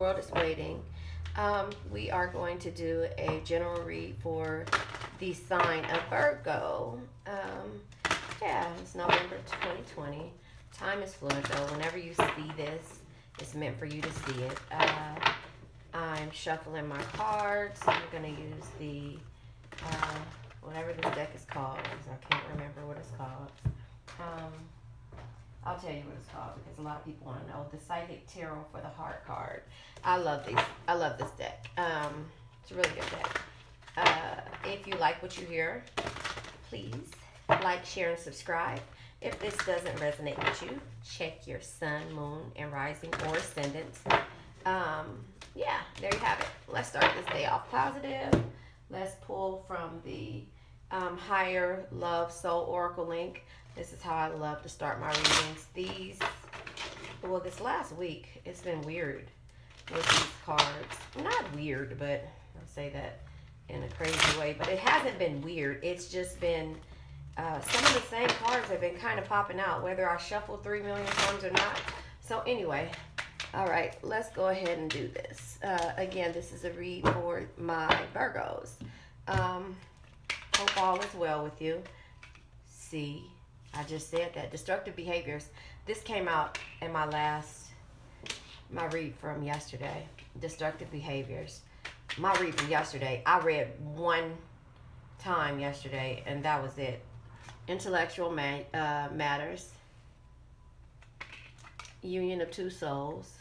World is waiting. We are going to do a general read for the sign of Virgo. Yeah, it's November 2020. Time is fluid though. Whenever you see this, it's meant for you to see it. I'm shuffling my cards. I'm going to use the whatever this deck is called, because I can't remember what it's called. Um, I'll tell you what it's called because a lot of people want to know. The Psychic Tarot for the Heart card. I love these. I love this deck. It's a really good deck. If you like what you hear, please like, share, and subscribe. If this doesn't resonate with you, check your sun, moon, and rising or ascendant. Yeah, there you have it. Let's start this day off positive. Let's pull from the Higher Love Soul Oracle link. This is how I love to start my readings. This last week, it's been weird with these cards. Not weird, but I'll say that in a crazy way. But it hasn't been weird. It's just been some of the same cards have been kind of popping out, whether I shuffled 3 million times or not. So anyway, all right, let's go ahead and do this. Again, this is a read for my Virgos. Hope all is well with you. See, I just said that. Destructive behaviors. This came out in my read from yesterday. Destructive behaviors. My read from yesterday, I read one time yesterday, and that was it. Intellectual matters. Union of two souls.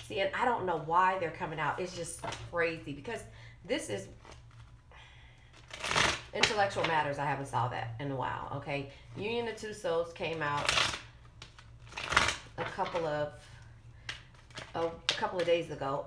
See, and I don't know why they're coming out. It's just crazy because this is intellectual matters. I haven't saw that in a while. Okay, Union of two souls came out a couple of days ago.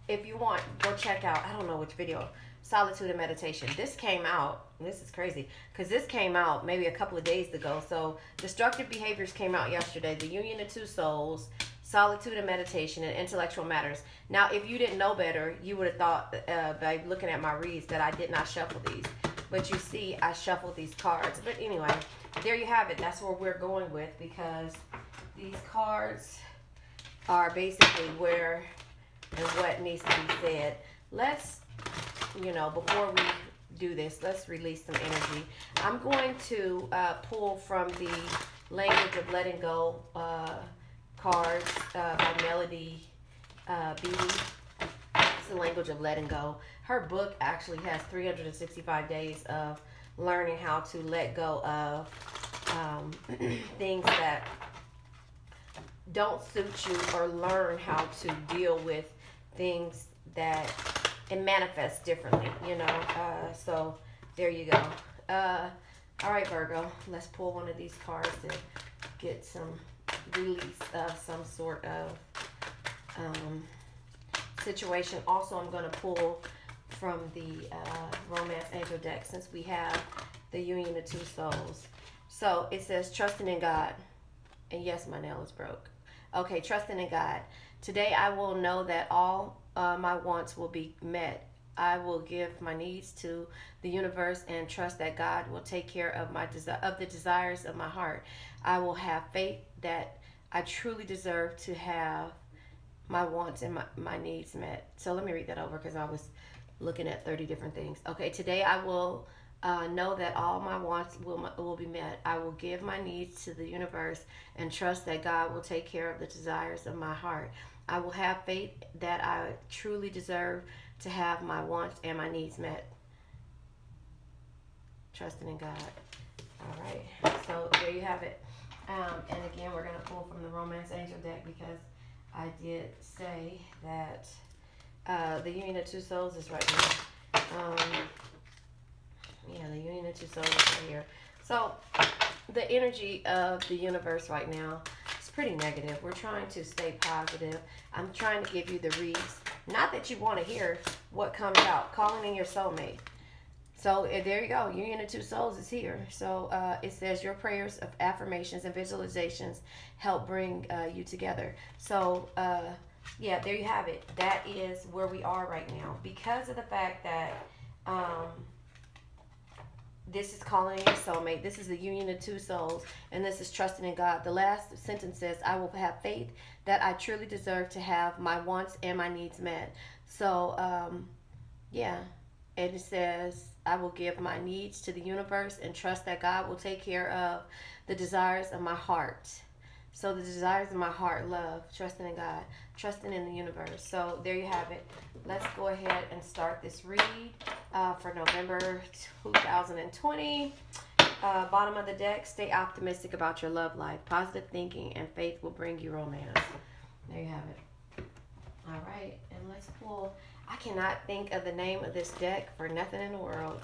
If you want, go check out. I don't know which video. Solitude and meditation. This came out. This is crazy because this came out maybe a couple of days ago. So destructive behaviors came out yesterday. The Union of two souls. Solitude and meditation, and intellectual matters. Now, if you didn't know better, you would have thought by looking at my reads that I did not shuffle these. But you see, I shuffled these cards. But anyway, there you have it. That's where we're going with, because these cards are basically where and what needs to be said. Let's, before we do this, let's release some energy. I'm going to pull from the Language of Letting Go cards by Melody Beatty. It's the Language of Letting Go. Her book actually has 365 days of learning how to let go of things that don't suit you, or learn how to deal with things that it manifests differently, so there you go. All right, Virgo, let's pull one of these cards to get some release of some sort of situation. Also, I'm going to pull from the Romance Angel deck, since we have the Union of two souls. So it says, trusting in God. And yes, my nail is broke. Okay, trusting in God. Today I will know that all my wants will be met. I will give my needs to the universe and trust that God will take care of the desires of my heart. I will have faith that I truly deserve to have my wants and my needs met. So let me read that over, because I was looking at 30 different things. Okay, today I will know that all my wants will be met. I will give my needs to the universe and trust that God will take care of the desires of my heart. I will have faith that I truly deserve to have my wants and my needs met. Trusting in God. All right, so there you have it. And again, we're going to pull from the Romance Angel deck, because I did say that the Union of two souls is right here. The Union of two souls is right here. So the energy of the universe right now is pretty negative. We're trying to stay positive. I'm trying to give you the reads. Not that you want to hear what comes out. Calling in your soulmate. So there you go. Union of two souls is here. So it says your prayers of affirmations and visualizations help bring you together. So there you have it. That is where we are right now. Because of the fact that This is calling in your soulmate. This is the union of two souls, and this is trusting in God. The last sentence says, I will have faith that I truly deserve to have my wants and my needs met. So, yeah. And it says, I will give my needs to the universe and trust that God will take care of the desires of my heart. So the desires of my heart, love, trusting in God, trusting in the universe. So there you have it. Let's go ahead and start this read for November 2020. Bottom of the deck, stay optimistic about your love life. Positive thinking and faith will bring you romance. There you have it. All right, and let's pull. I cannot think of the name of this deck for nothing in the world,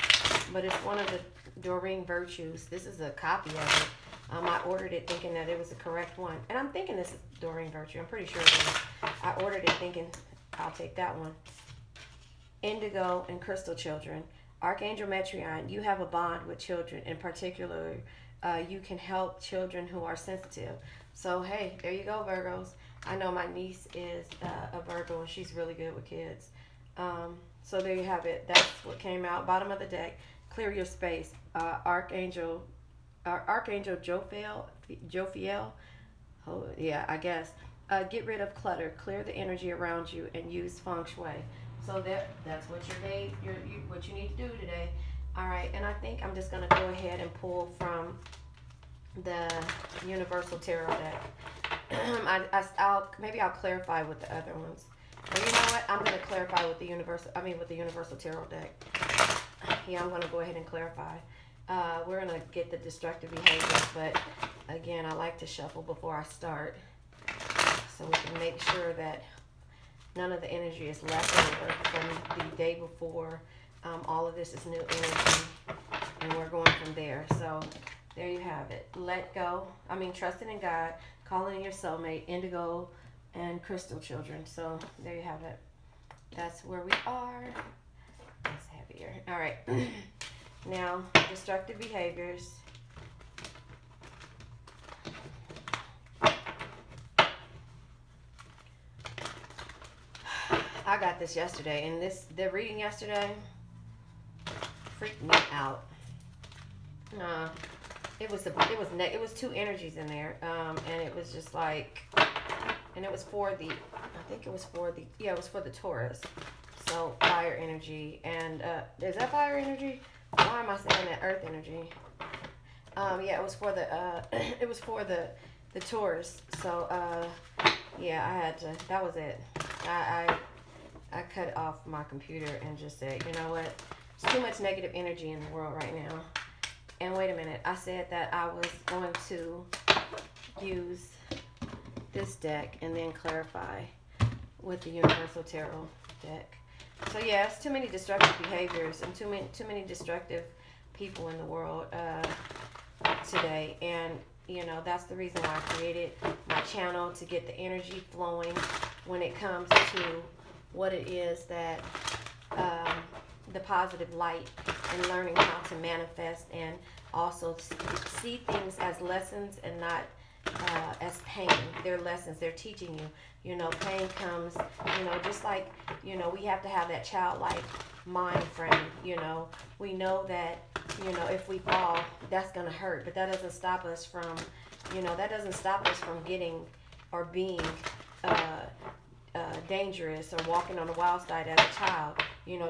but it's one of the Doreen Virtues. This is a copy of it. I ordered it thinking that it was the correct one. And I'm thinking this is Doreen Virtue. I'm pretty sure it is. I ordered it thinking I'll take that one. Indigo and Crystal Children. Archangel Metrion, you have a bond with children. In particular, you can help children who are sensitive. So, hey, there you go, Virgos. I know my niece is a Virgo, and she's really good with kids. So there you have it. That's what came out. Bottom of the deck. Clear your space. Archangel Jophiel. Oh, yeah, I guess. Get rid of clutter. Clear the energy around you and use feng shui. So that's what what you need to do today. All right, and I think I'm just gonna go ahead and pull from the Universal Tarot deck. Maybe I'll clarify with the other ones. Or you know what? I'm gonna clarify with the Universal Tarot deck. Yeah, I'm gonna go ahead and clarify. We're going to get the destructive behaviors, but again, I like to shuffle before I start so we can make sure that none of the energy is left over from the day before. All of this is new energy, and we're going from there. So there you have it. Trusting in God, calling in your soulmate, indigo, and crystal children. So there you have it. That's where we are. It's heavier. All right. Now, destructive behaviors. I got this yesterday, and the reading yesterday freaked me out. It was two energies in there, and it was just like, and it was for the Taurus. So fire energy, and is that fire energy? Why am I saying that earth energy? It was for the Taurus. So yeah, I had to. That was it. I cut off my computer and just said, you know what? There's too much negative energy in the world right now. And wait a minute, I said that I was going to use this deck and then clarify with the Universal Tarot deck. So yeah, it's too many destructive behaviors and too many destructive people in the world today, and that's the reason why I created my channel, to get the energy flowing when it comes to what it is that the positive light, and learning how to manifest and also see things as lessons and not as pain. They're lessons. They're teaching you. Pain comes, just like, we have to have that childlike mind frame. We know that, if we fall, that's going to hurt, but that doesn't stop us from, getting or being dangerous or walking on the wild side as a child.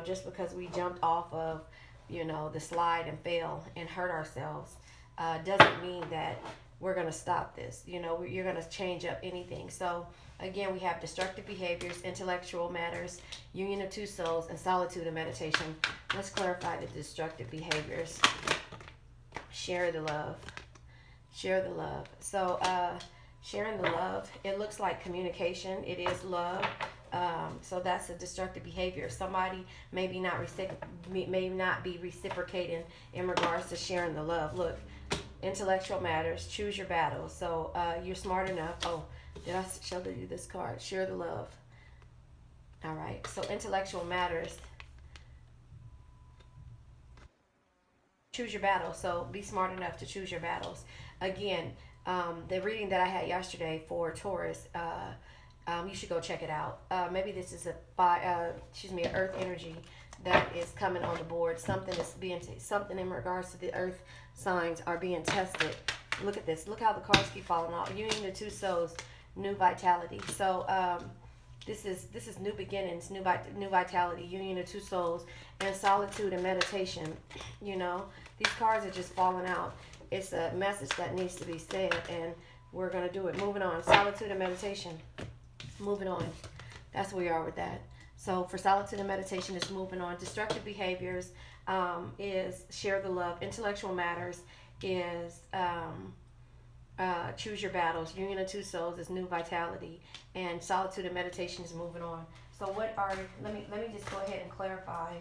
Just because we jumped off of, the slide and fell and hurt ourselves, doesn't mean that we're going to stop this. You're going to change up anything. So again, we have destructive behaviors, intellectual matters, union of two souls, and solitude and meditation. Let's clarify the destructive behaviors. Share the love. Share the love. So sharing the love, it looks like communication. It is love. So that's a destructive behavior. Somebody may not be reciprocating in regards to sharing the love. Look, intellectual matters, choose your battle. So you're smart enough. Oh, did I show you this card? Share the love. All right. So intellectual matters. Choose your battle. So be smart enough to choose your battles. Again, the reading that I had yesterday for Taurus, you should go check it out. Maybe this is an earth energy that is coming on the board. Something is something in regards to the earth signs are being tested. Look at this. Look how the cards keep falling off. Union of two souls, new vitality. So this is new beginnings, new vitality, union of two souls, and solitude and meditation. You know, these cards are just falling out. It's a message that needs to be said, and we're gonna do it. Moving on, solitude and meditation. Moving on. That's where we are with that. So for solitude and meditation, it's moving on. Destructive behaviors is share the love. Intellectual matters is choose your battles. Union of two souls is new vitality, and solitude and meditation is moving on. So what are? Let me just go ahead and clarify.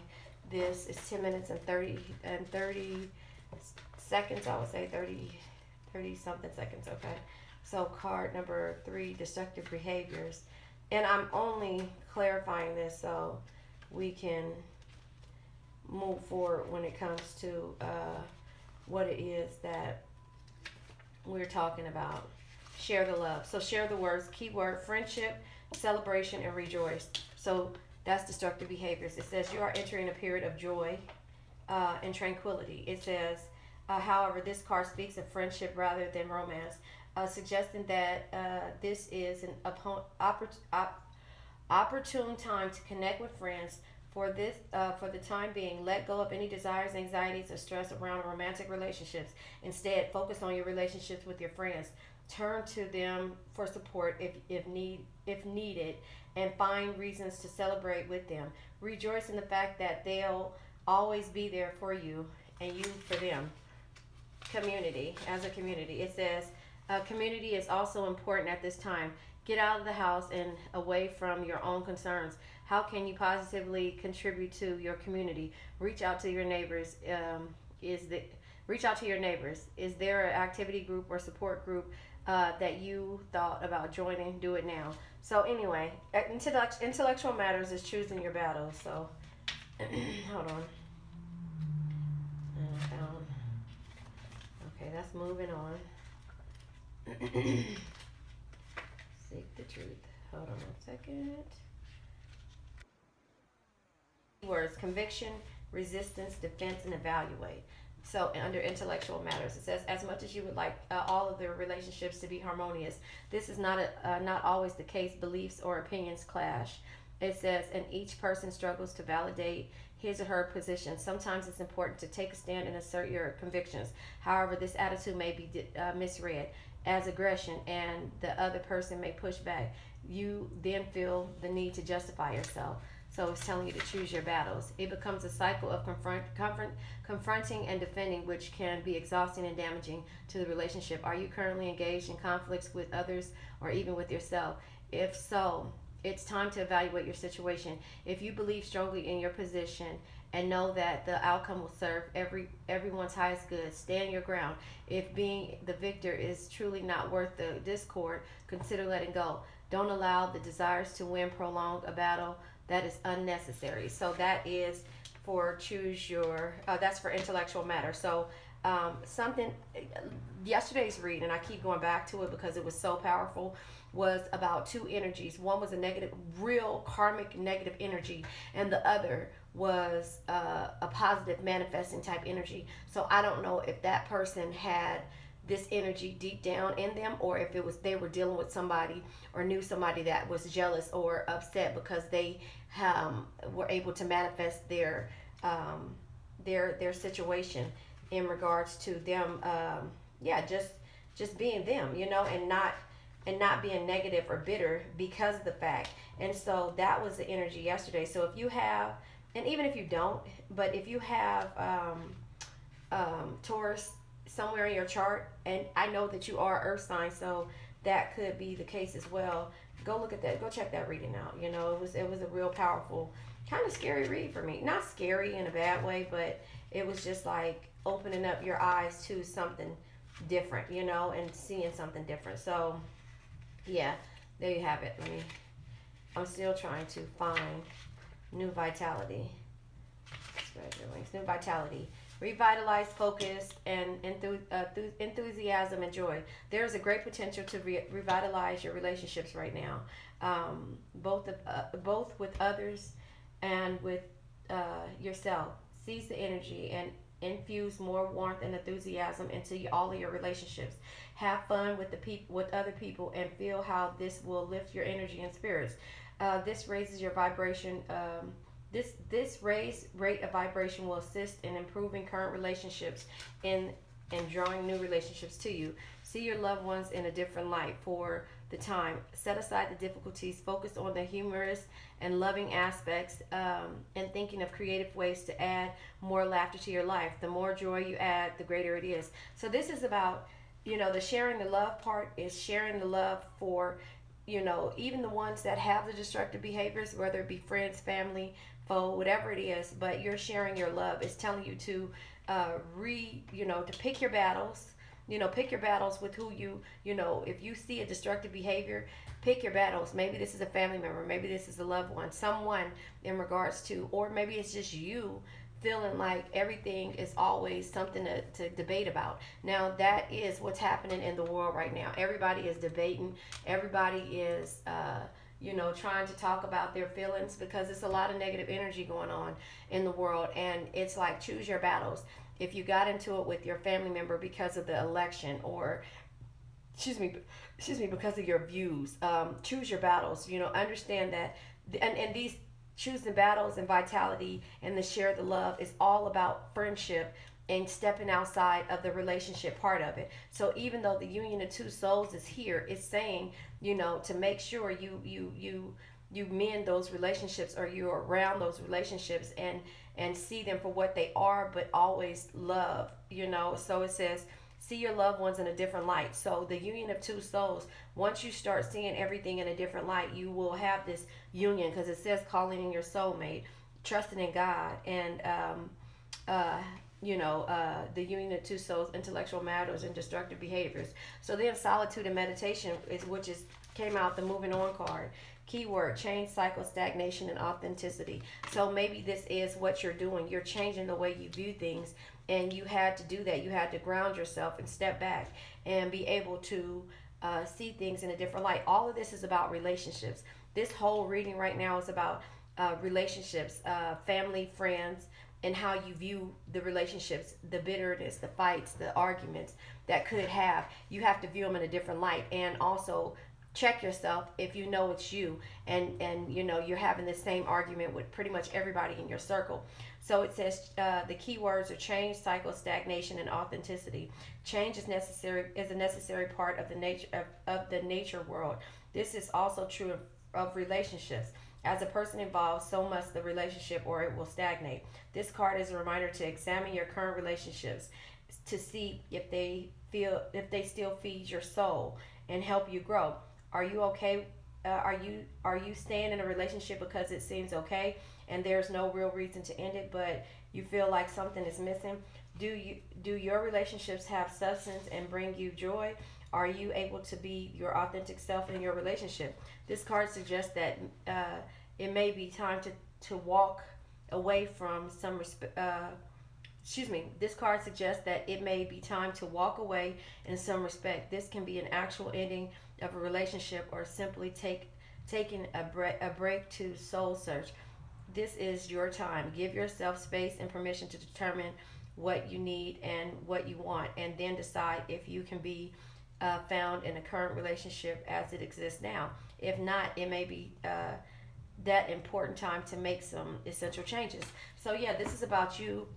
This is 10 minutes and 30 seconds. I would say 30 something seconds. Okay. So card number 3, destructive behaviors. And I'm only clarifying this so we can move forward when it comes to what it is that we're talking about. Share the love. So share the words. Keyword: friendship, celebration, and rejoice. So that's destructive behaviors. It says you are entering a period of joy and tranquility. It says, however, this card speaks of friendship rather than romance. Suggesting that this is an opportune time to connect with friends. For the time being, let go of any desires, anxieties, or stress around romantic relationships. Instead, focus on your relationships with your friends. Turn to them for support if needed, and find reasons to celebrate with them. Rejoice in the fact that they'll always be there for you and you for them. Community. As a community, it says, community is also important at this time. Get out of the house and away from your own concerns. How can you positively contribute to your community? Reach out to your neighbors. Reach out to your neighbors. Is there an activity group or support group that you thought about joining? Do it now. So anyway, intellectual matters is choosing your battles. So hold on. Okay, that's moving on. Seek the truth. Hold on 1 second. Words: conviction, resistance, defense, and evaluate. So under intellectual matters, it says, as much as you would like all of their relationships to be harmonious, this is not always the case. Beliefs or opinions clash. It says, and each person struggles to validate his or her position. Sometimes it's important to take a stand and assert your convictions. However, this attitude may be misread as aggression, and the other person may push back. You then feel the need to justify yourself. So it's telling you to choose your battles. It becomes a cycle of confronting and defending, which can be exhausting and damaging to the relationship. Are you currently engaged in conflicts with others or even with yourself? If so, it's time to evaluate your situation. If you believe strongly in your position and know that the outcome will serve everyone's highest good, stand your ground. If being the victor is truly not worth the discord, consider letting go. Don't allow the desires to win prolong a battle that is unnecessary. So that is for choose your, that's for intellectual matter. So yesterday's read, and I keep going back to it because it was so powerful, was about two energies. One was a negative, real karmic negative energy, and the other was a positive manifesting type energy. So I don't know if that person had this energy deep down in them, or if it was they were dealing with somebody or knew somebody that was jealous or upset because they were able to manifest their situation in regards to them just being them, and not being negative or bitter because of the fact. And so that was the energy yesterday. So if you have, and even if you don't, but if you have Taurus somewhere in your chart, and I know that you are earth sign, so that could be the case as well. Go look at that. Go check that reading out. It was a real powerful, kind of scary read for me. Not scary in a bad way, but it was just like opening up your eyes to something different, and seeing something different. So yeah, there you have it. I'm still trying to find new vitality. Spread your wings. New vitality. Revitalize, focus, and enthusiasm and joy. There is a great potential to revitalize your relationships right now, both with others and with yourself. Seize the energy and infuse more warmth and enthusiasm into all of your relationships. Have fun with with other people, and feel how this will lift your energy and spirits. This raises your vibration. This raised rate of vibration will assist in improving current relationships and drawing new relationships to you. See your loved ones in a different light for the time. Set aside the difficulties. Focus on the humorous and loving aspects, and thinking of creative ways to add more laughter to your life. The more joy you add, the greater it is. So this is about, the sharing the love part is sharing the love for, even the ones that have the destructive behaviors, whether it be friends, family, foe, whatever it is, but you're sharing your love. It's telling you to to pick your battles. Pick your battles with who if you see a destructive behavior, pick your battles. Maybe this is a family member, maybe this is a loved one, someone in regards to, or maybe it's just you feeling like everything is always something to debate about. Now, that is what's happening in the world right now. Everybody is debating. Everybody is, trying to talk about their feelings, because it's a lot of negative energy going on in the world. And it's like, choose your battles. If you got into it with your family member because of the election, or because of your views, choose your battles. Understand that, and these choosing battles and vitality and the share the love is all about friendship and stepping outside of the relationship part of it. So even though the union of two souls is here, it's saying, to make sure you mend those relationships, or you're around those relationships, and see them for what they are, but always love. So it says, see your loved ones in a different light. So the union of two souls, once you start seeing everything in a different light, you will have this union, because it says calling in your soulmate, trusting in God, and the union of two souls, intellectual matters, and destructive behaviors. So then solitude and meditation which came out the moving on card. Keyword: change, cycle, stagnation, and authenticity. So maybe this is what you're doing. You're changing the way you view things, and you had to do that. You had to ground yourself and step back and be able to see things in a different light. All of this is about relationships. This whole reading right now is about relationships, family, friends, and how you view the relationships, the bitterness, the fights, the arguments that could have. You have to view them in a different light, and also check yourself if you know it's you, and you're having the same argument with pretty much everybody in your circle. So it says the key words are change, cycle, stagnation, and authenticity. Change is a necessary part of the nature world. This is also true of relationships. As a person evolves, so must the relationship, or it will stagnate. This card is a reminder to examine your current relationships to see if they still feed your soul and help you grow. Are you okay? Are you staying in a relationship because it seems okay and there's no real reason to end it, but you feel like something is missing? Do your relationships have substance and bring you joy? Are you able to be your authentic self in your relationship? This card suggests that it may be time to walk away from some this card suggests that it may be time to walk away in some respect. This can be an actual ending of a relationship, or simply taking a break to soul search. This is your time. Give yourself space and permission to determine what you need and what you want, and then decide if you can be found in a current relationship as it exists now. If not, it may be that important time to make some essential changes. So yeah, this is about you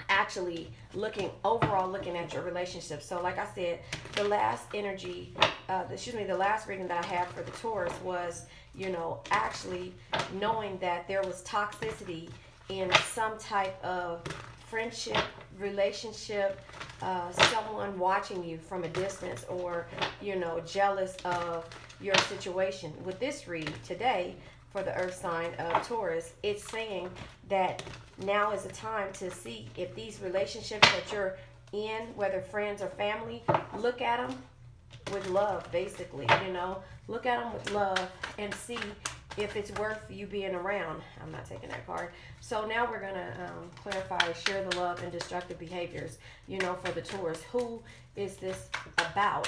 actually looking at your relationship. So like I said, the last the last reading that I had for the Taurus was, actually knowing that there was toxicity in some type of friendship, relationship, someone watching you from a distance, or jealous of your situation. With this read today for the earth sign of Taurus, it's saying that now is the time to see if these relationships that you're in, whether friends or family, look at them with love, basically. Look at them with love and see if it's worth you being around. I'm not taking that card. So now we're gonna clarify, share the love and destructive behaviors. For the Taurus, who is this about?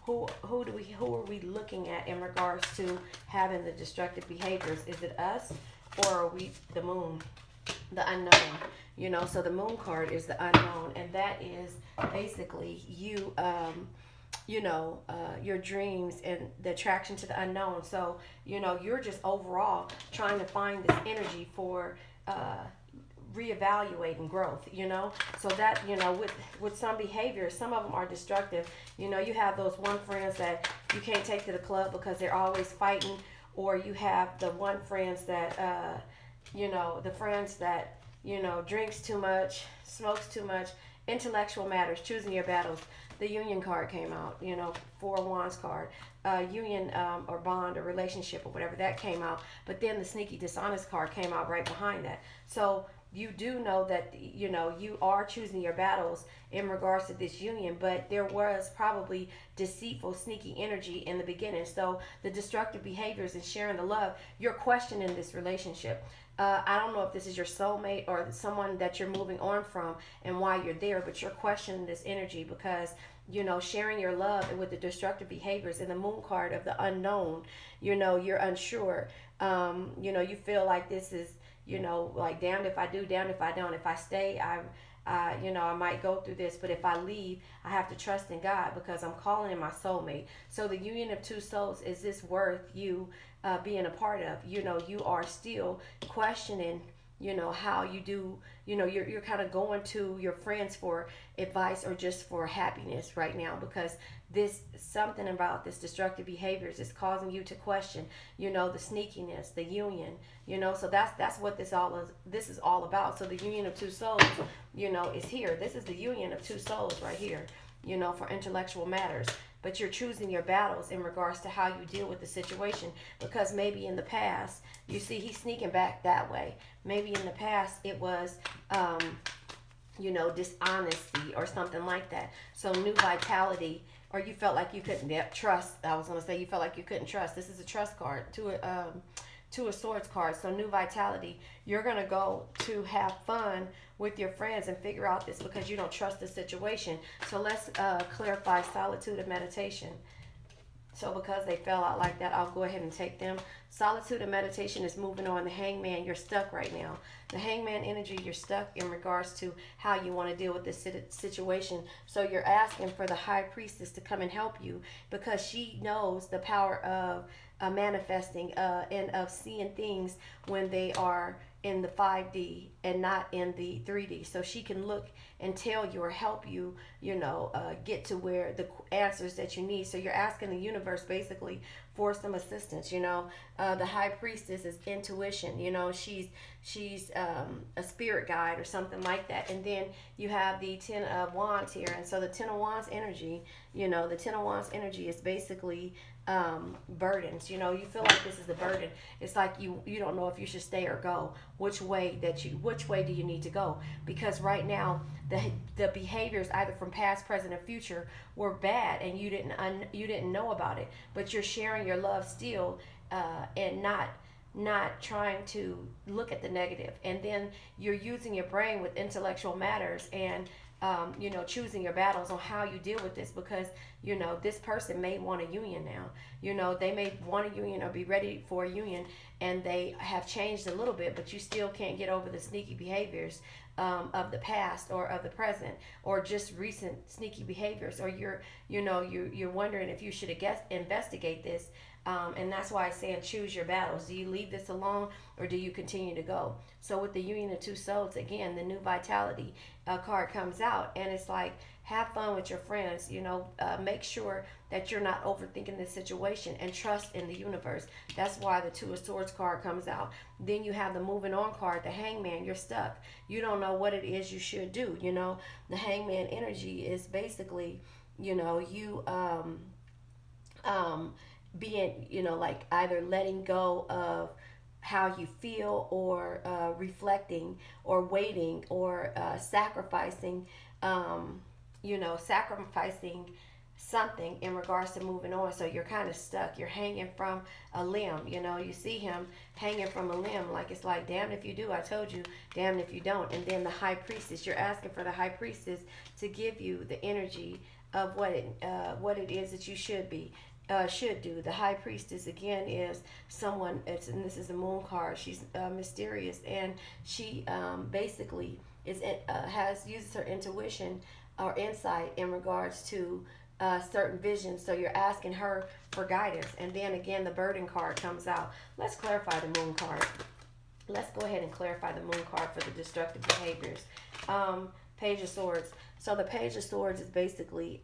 Who are we looking at in regards to having the destructive behaviors? Is it us, or are we the moon? the unknown. So the moon card is the unknown, and that is basically you, your dreams and the attraction to the unknown. So you're just overall trying to find this energy for reevaluating growth. So that with some behaviors, some of them are destructive. You have those one friends that you can't take to the club because they're always fighting, or you have the one friends that the friends that drinks too much, smokes too much. Intellectual matters, choosing your battles. The union card came out, Four of Wands card, union or bond or relationship or whatever, that came out. But then the sneaky dishonest card came out right behind that. So you do know that you are choosing your battles in regards to this union, but there was probably deceitful, sneaky energy in the beginning. So the destructive behaviors and sharing the love, you're questioning this relationship. I don't know if this is your soulmate or someone that you're moving on from and why you're there, but you're questioning this energy because sharing your love with the destructive behaviors and the moon card of the unknown. You're unsure. You feel like this is like damned if I do, damned if I don't. If I stay, I might go through this, but if I leave, I have to trust in God because I'm calling in my soulmate. So the union of two souls, is this worth you being a part of? You are still questioning, how you do, you're kind of going to your friends for advice or just for happiness right now because this something about this destructive behaviors is causing you to question, the sneakiness, the union, so that's what this is all about. So the union of two souls, is here. This is the union of two souls right here, for intellectual matters. But you're choosing your battles in regards to how you deal with the situation because maybe in the past, you see he's sneaking back that way. Maybe in the past it was dishonesty or something like that. So new vitality, or you felt like you couldn't trust. I was going to say you felt like you couldn't trust. This is a trust card. Two of Swords card. So new vitality. You're going to go to have fun with your friends and figure out this because you don't trust the situation. So let's clarify solitude and meditation. So because they fell out like that, I'll go ahead and take them. Solitude and meditation is moving on. The Hangman, you're stuck right now. The Hangman energy, you're stuck in regards to how you want to deal with this situation. So you're asking for the High Priestess to come and help you because she knows the power of manifesting and of seeing things when they are in the 5D and not in the 3D. So she can look and tell you or help you, get to where the answers that you need. So you're asking the universe basically for some assistance. The High Priestess is intuition. She's a spirit guide or something like that. And then you have the Ten of Wands here. And so the Ten of Wands energy, the Ten of Wands energy is basically burdens. You feel like this is a burden. It's like you don't know if you should stay or go. Which way do you need to go? Because right now the behaviors either from past, present, or future were bad, and you didn't know about it. But you're sharing your love still, and not trying to look at the negative. And then you're using your brain with intellectual matters and choosing your battles on how you deal with this because, this person may want a union now. They may want a union or be ready for a union and they have changed a little bit, but you still can't get over the sneaky behaviors of the past or of the present or just recent sneaky behaviors, or you're wondering if you should investigate this. And that's why I say choose your battles. Do you leave this alone or do you continue to go? So with the union of two souls, again, the new vitality card comes out, and it's like, have fun with your friends. Make sure that you're not overthinking this situation and trust in the universe. That's why the Two of Swords card comes out. Then you have the moving on card, the Hangman. You're stuck. You don't know what it is you should do. The Hangman energy is basically, you being, like either letting go of how you feel or reflecting or waiting or sacrificing, sacrificing something in regards to moving on. So you're kind of stuck. You're hanging from a limb. You see him hanging from a limb, like it's like, damn if you do, I told you, damn if you don't. And then the High Priestess, you're asking for the High Priestess to give you the energy of what it is that you should be. should do. The high priestess again is someone. And this is a moon card. She's mysterious, and she basically has uses her intuition or insight in regards to certain visions. So you're asking her for guidance, and then again the burden card comes out. Let's clarify the moon card. Let's go ahead and clarify the moon card for the destructive behaviors. Page of Swords. So the Page of Swords is basically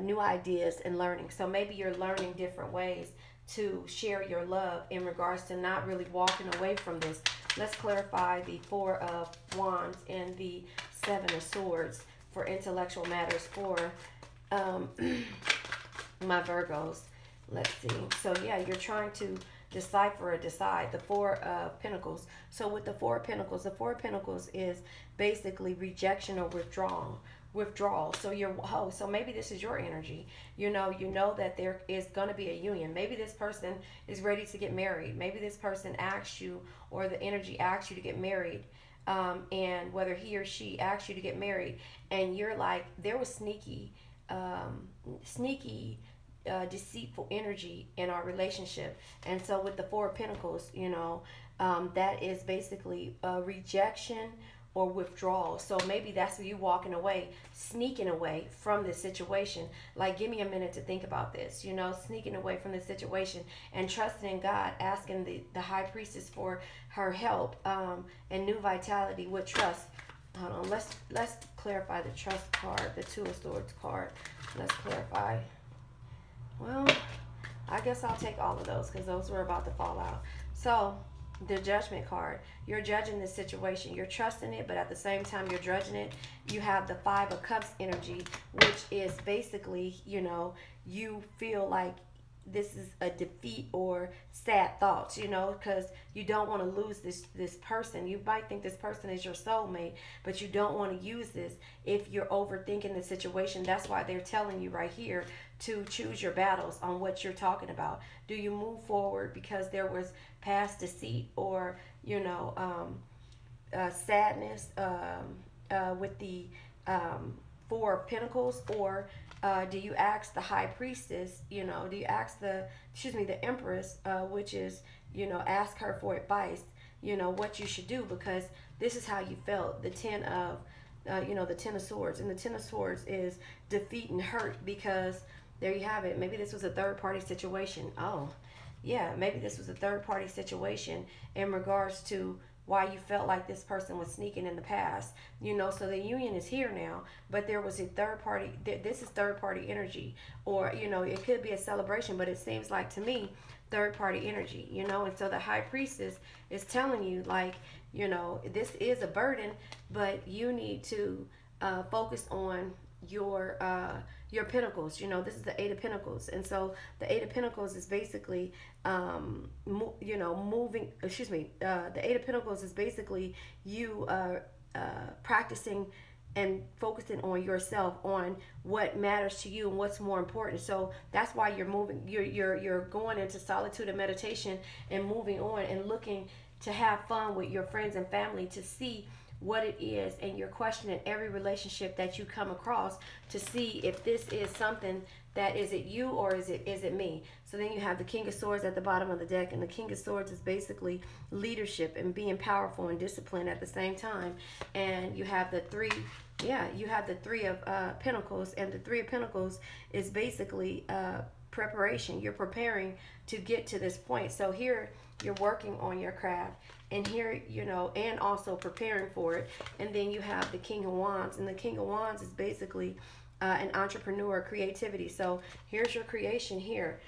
new ideas and learning. So maybe you're learning different ways to share your love in regards to not really walking away from this. Let's clarify the Four of Wands and the Seven of Swords for intellectual matters for my Virgos. Let's see. So yeah, you're trying to decipher or decide the Four of Pentacles. So with the Four of Pentacles, the Four of Pentacles is basically rejection or withdrawal. So so maybe this is your energy. You know that there is going to be a union. Maybe this person is ready to get married. Maybe this person asks you, or the energy asks you to get married. And whether he or she asks you to get married, and you're like, there was sneaky deceitful energy in our relationship. And so with the Four of Pentacles, that is basically rejection or withdrawal. So maybe that's you walking away, sneaking away from this situation. Like, give me a minute to think about this, sneaking away from the situation and trusting in God, asking the high priestess for her help and new vitality with trust. Hold on, let's clarify the trust card, the Two of Swords card. Let's clarify. Well, I guess I'll take all of those because those were about to fall out. So the Judgment card, you're judging this situation, you're trusting it, but at the same time you're judging it. You have the Five of Cups energy, which is basically, you feel like this is a defeat or sad thoughts, because you don't want to lose this person. You might think this person is your soulmate, but you don't want to use this if you're overthinking the situation. That's why they're telling you right here to choose your battles on what you're talking about. Do you move forward because there was past deceit or sadness with the Four of Pentacles, or do you ask the High Priestess, do you ask the Empress, which is, ask her for advice, what you should do, because this is how you felt. The Ten of, the Ten of Swords. And the Ten of Swords is defeat and hurt, because there you have it. Maybe this was a third party situation. Oh, yeah, maybe this was a third party situation in regards to why you felt like this person was sneaking in the past, so the union is here now, but there was a third party. This is third party energy, or it could be a celebration, but it seems like to me third party energy, and so the High Priestess is telling you, like, this is a burden, but you need to focus on your pentacles. This is the Eight of Pentacles, and so the Eight of Pentacles is basically moving. The Eight of Pentacles is basically you practicing and focusing on yourself, on what matters to you and what's more important. So that's why you're moving. You're going into solitude and meditation and moving on and looking to have fun with your friends and family, to see what it is, and you're questioning every relationship that you come across to see if this is something that, is it you or is it me. So then you have the King of Swords at the bottom of the deck, and the King of Swords is basically leadership and being powerful and disciplined at the same time. And you have the Three of Pentacles, and the Three of Pentacles is basically preparation. You're preparing to get to this point. So here you're working on your craft, and here, and also preparing for it. And then you have the King of Wands, and the King of Wands is basically an entrepreneur, creativity. So here's your creation here.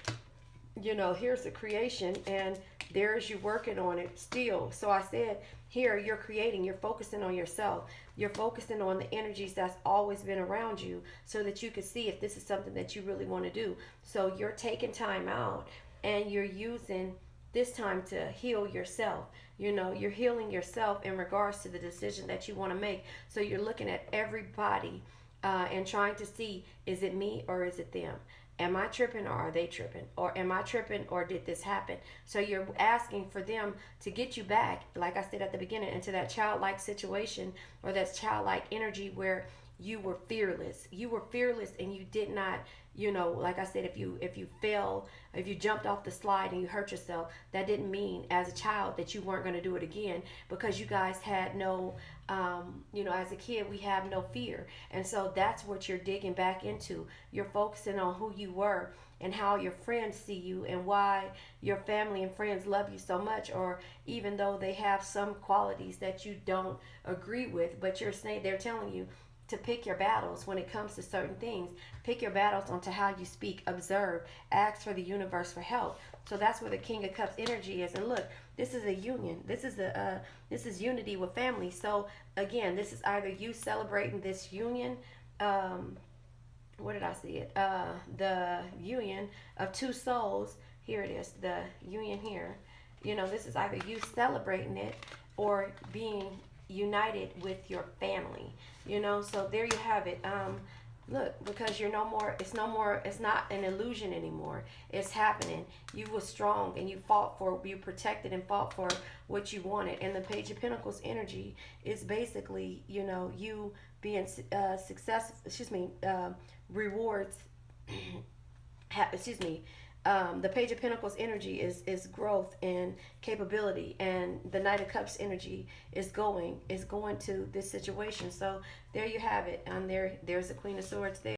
Here's the creation, and there's you working on it still. So I said here, you're creating, you're focusing on yourself. You're focusing on the energies that's always been around you, so that you can see if this is something that you really want to do. So you're taking time out, and you're using this time to heal yourself. You're healing yourself in regards to the decision that you want to make. So you're looking at everybody and trying to see, is it me or is it them? Am I tripping or are they tripping? Or am I tripping or did this happen? So you're asking for them to get you back, like I said at the beginning, into that childlike situation, or that childlike energy where you were fearless. You were fearless, and you did not like I said, if you fell, if you jumped off the slide and you hurt yourself, that didn't mean as a child that you weren't going to do it again, because you guys had no, as a kid, we have no fear. And so that's what you're digging back into. You're focusing on who you were and how your friends see you, and why your family and friends love you so much, or even though they have some qualities that you don't agree with, but they're telling you to pick your battles when it comes to certain things. Pick your battles onto how you speak, observe, ask for the universe for help. So that's where the King of Cups energy is. And look, this is a union. This is unity with family. So again, this is either you celebrating this union. Where did I see it? The union of two souls. Here it is. The union here. This is either you celebrating it or being united with your family. So there you have it. Look, because you're no more, it's not an illusion anymore. It's happening. You were strong and you protected and fought for what you wanted. And the Page of Pentacles energy is basically, you being rewards, the Page of Pentacles energy is growth and capability, and the Knight of Cups energy is going to this situation. So there you have it. And there's the Queen of Swords there.